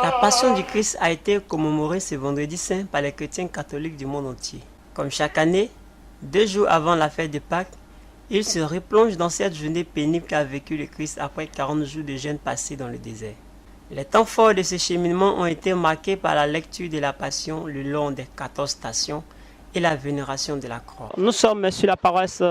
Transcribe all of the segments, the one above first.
La Passion du Christ a été commémorée ce vendredi saint par les chrétiens catholiques du monde entier. Comme chaque année, 2 jours avant la fête de Pâques, ils se replongent dans cette journée pénible qu'a vécu le Christ après 40 jours de jeûne passés dans le désert. Les temps forts de ce cheminement ont été marqués par la lecture de la Passion le long des 14 stations et la vénération de la croix. Nous sommes sur la paroisse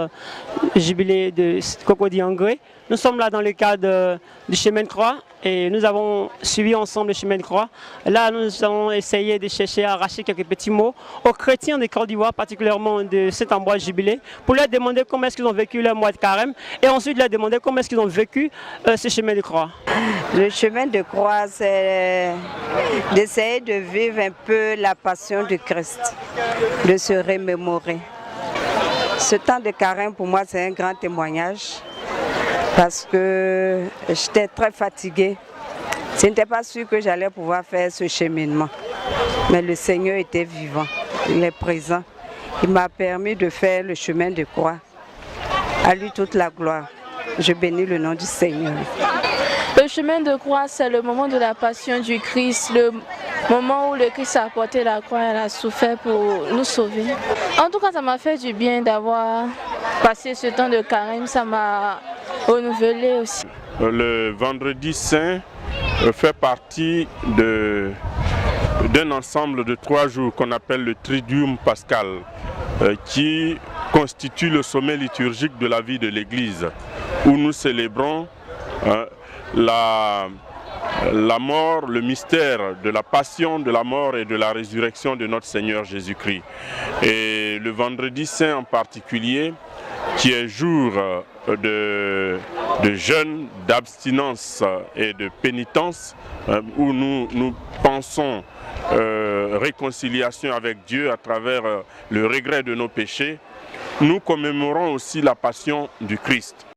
Jubilé de Cocody-en-Gré. Nous sommes là dans le cadre du chemin de croix et nous avons suivi ensemble le chemin de croix. Là, nous allons essayer de chercher à arracher quelques petits mots aux chrétiens de Côte d'Ivoire, particulièrement de Saint-Ambroise Jubilé, pour leur demander comment est-ce qu'ils ont vécu leur mois de carême et ensuite leur demander comment est-ce qu'ils ont vécu ce chemin de croix. Le chemin de croix, c'est d'essayer de vivre un peu la passion du Christ, de se remémorer. Ce temps de carême, pour moi, c'est un grand témoignage parce que j'étais très fatiguée. Je n'étais pas sûre que j'allais pouvoir faire ce cheminement. Mais le Seigneur était vivant, il est présent. Il m'a permis de faire le chemin de croix. À lui toute la gloire. Je bénis le nom du Seigneur. Le chemin de croix, c'est le moment de la passion du Christ, le moment où le Christ a porté la croix et a souffert pour nous sauver. En tout cas, ça m'a fait du bien d'avoir passé ce temps de carême, ça m'a renouvelé aussi. Le vendredi saint fait partie d'un ensemble de 3 jours qu'on appelle le Triduum pascal, qui constitue le sommet liturgique de la vie de l'Église, où nous célébrons la mort, le mystère de la passion, de la mort et de la résurrection de notre Seigneur Jésus-Christ. Et le vendredi saint en particulier, qui est jour de jeûne, d'abstinence et de pénitence, où nous pensons réconciliation avec Dieu à travers le regret de nos péchés, nous commémorons aussi la passion du Christ.